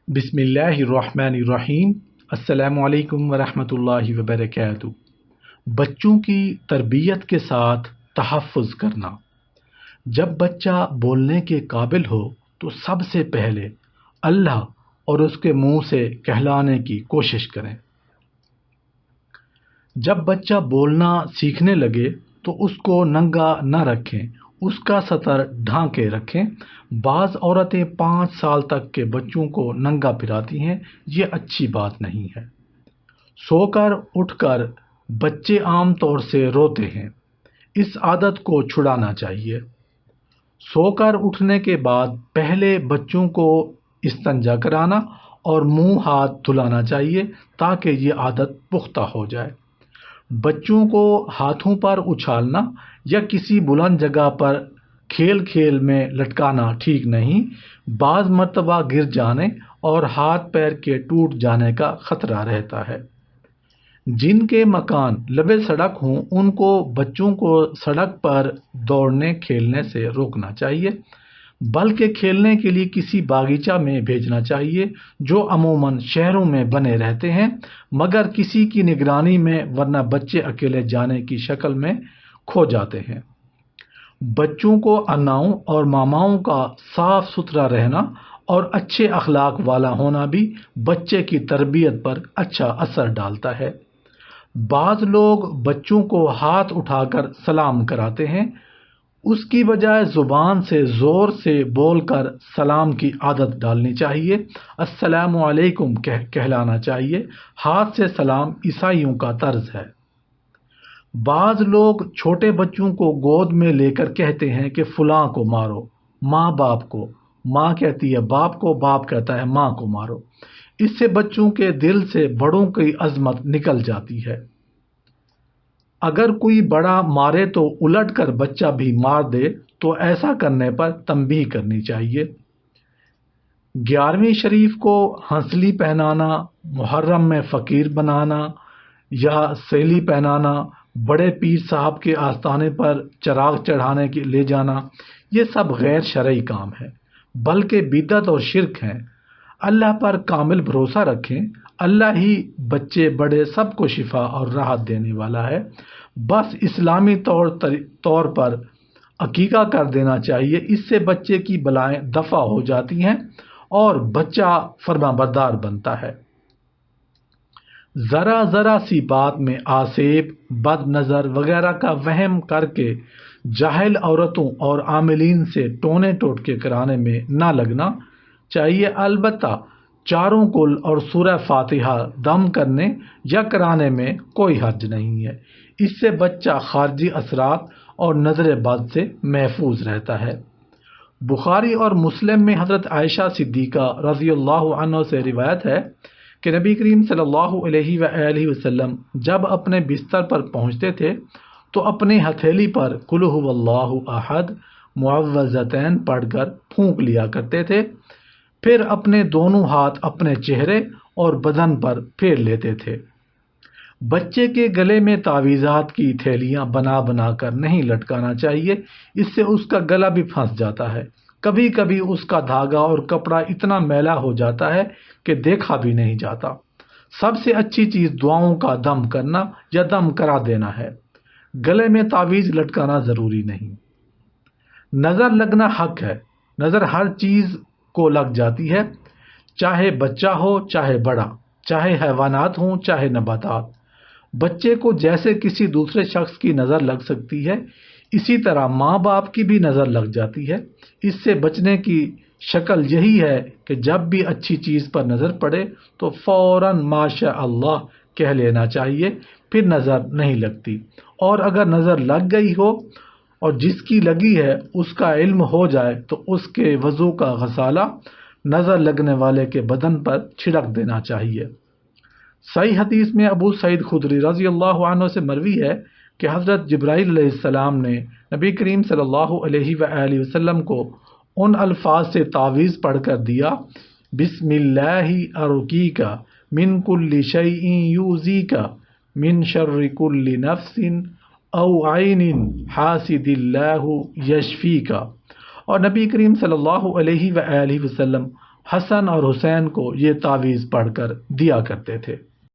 بسم اللہ الرحمن الرحیم۔ السلام علیکم ورحمۃ اللہ وبرکاتہ۔ بچوں کی تربیت کے ساتھ تحفظ کرنا۔ جب بچہ بولنے کے قابل ہو تو سب سے پہلے اللہ اور اس کے منہ سے کہلانے کی کوشش کریں۔ جب بچہ بولنا سیکھنے لگے تو اس کو ننگا نہ رکھیں، اس کا سطر ڈھانکے رکھیں۔ بعض عورتیں 5 سال تک کے بچوں کو ننگا پھراتی ہیں، یہ اچھی بات نہیں ہے۔ سو کر اٹھ کر بچے عام طور سے روتے ہیں، اس عادت کو چھڑانا چاہیے۔ سو کر اٹھنے کے بعد پہلے بچوں کو استنجا کرانا اور منہ ہاتھ دھلانا چاہیے تاکہ یہ عادت پختہ ہو جائے۔ بچوں کو ہاتھوں پر اچھالنا یا کسی بلند جگہ پر کھیل کھیل میں لٹکانا ٹھیک نہیں، بعض مرتبہ گر جانے اور ہاتھ پیر کے ٹوٹ جانے کا خطرہ رہتا ہے۔ جن کے مکان لبے سڑک ہوں ان کو بچوں کو سڑک پر دوڑنے کھیلنے سے روکنا چاہیے، بلکہ کھیلنے کے لیے کسی باغیچہ میں بھیجنا چاہیے جو عموماً شہروں میں بنے رہتے ہیں مگر کسی کی نگرانی میں، ورنہ بچے اکیلے جانے کی شکل میں کھو جاتے ہیں۔ بچوں کو اناؤں اور ماماؤں کا صاف ستھرا رہنا اور اچھے اخلاق والا ہونا بھی بچے کی تربیت پر اچھا اثر ڈالتا ہے۔ بعض لوگ بچوں کو ہاتھ اٹھا کر سلام کراتے ہیں، اس کی بجائے زبان سے زور سے بول کر سلام کی عادت ڈالنی چاہیے۔ السلام علیکم کہلانا چاہیے۔ ہاتھ سے سلام عیسائیوں کا طرز ہے۔ بعض لوگ چھوٹے بچوں کو گود میں لے کر کہتے ہیں کہ فلاں کو مارو، ماں باپ کو، ماں کہتی ہے باپ کو، باپ کہتا ہے ماں کو مارو۔ اس سے بچوں کے دل سے بڑوں کی عظمت نکل جاتی ہے۔ اگر کوئی بڑا مارے تو الٹ کر بچہ بھی مار دے تو ایسا کرنے پر تنبیہ کرنی چاہیے۔ 11ویں شریف کو ہنسلی پہنانا، محرم میں فقیر بنانا یا سیلی پہنانا، بڑے پیر صاحب کے آستانے پر چراغ چڑھانے کے لے جانا، یہ سب غیر شرعی کام ہے بلکہ بدعت اور شرک ہیں۔ اللہ پر کامل بھروسہ رکھیں، اللہ ہی بچے بڑے سب کو شفا اور راحت دینے والا ہے۔ بس اسلامی طور پر عقیقہ کر دینا چاہیے، اس سے بچے کی بلائیں دفع ہو جاتی ہیں اور بچہ فرمانبردار بنتا ہے۔ ذرا سی بات میں آسیب، بد نظر وغیرہ کا وہم کر کے جاہل عورتوں اور عاملین سے ٹونے ٹوٹکے کرانے میں نہ لگنا چاہیے۔ البتہ چاروں کل اور سورہ فاتحہ دم کرنے یا کرانے میں کوئی حرج نہیں ہے، اس سے بچہ خارجی اثرات اور نظر بد سے محفوظ رہتا ہے۔ بخاری اور مسلم میں حضرت عائشہ صدیقہ رضی اللہ عنہ سے روایت ہے کہ نبی کریم صلی اللہ علیہ وآلہ وسلم جب اپنے بستر پر پہنچتے تھے تو اپنی ہتھیلی پر قل ھو اللہ احد معوذتین پڑھ کر پھونک لیا کرتے تھے، پھر اپنے دونوں ہاتھ اپنے چہرے اور بدن پر پھیر لیتے تھے۔ بچے کے گلے میں تعویذات کی تھیلیاں بنا بنا کر نہیں لٹکانا چاہیے، اس سے اس کا گلا بھی پھنس جاتا ہے۔ کبھی کبھی اس کا دھاگا اور کپڑا اتنا میلا ہو جاتا ہے کہ دیکھا بھی نہیں جاتا۔ سب سے اچھی چیز دعاؤں کا دم کرنا یا دم کرا دینا ہے، گلے میں تعویذ لٹکانا ضروری نہیں۔ نظر لگنا حق ہے، نظر ہر چیز کو لگ جاتی ہے، چاہے بچہ ہو چاہے بڑا، چاہے حیوانات ہوں چاہے نباتات۔ بچے کو جیسے کسی دوسرے شخص کی نظر لگ سکتی ہے اسی طرح ماں باپ کی بھی نظر لگ جاتی ہے۔ اس سے بچنے کی شکل یہی ہے کہ جب بھی اچھی چیز پر نظر پڑے تو فوراً ماشاء اللہ کہہ لینا چاہیے، پھر نظر نہیں لگتی۔ اور اگر نظر لگ گئی ہو اور جس کی لگی ہے اس کا علم ہو جائے تو اس کے وضو کا غسالہ نظر لگنے والے کے بدن پر چھڑک دینا چاہیے۔ صحیح حدیث میں ابو سعید خدری رضی اللہ عنہ سے مروی ہے کہ حضرت جبرائیل علیہ السلام نے نبی کریم صلی اللہ علیہ وآلہ وسلم کو ان الفاظ سے تعویذ پڑھ کر دیا: بسم اللہ ارقیک من کل شیء یؤذیک من شر کل نفس او عین حاسد اللہ یشفیک۔ اور نبی کریم صلی اللہ علیہ وآلہ وسلم حسن اور حسین کو یہ تعویذ پڑھ کر دیا کرتے تھے۔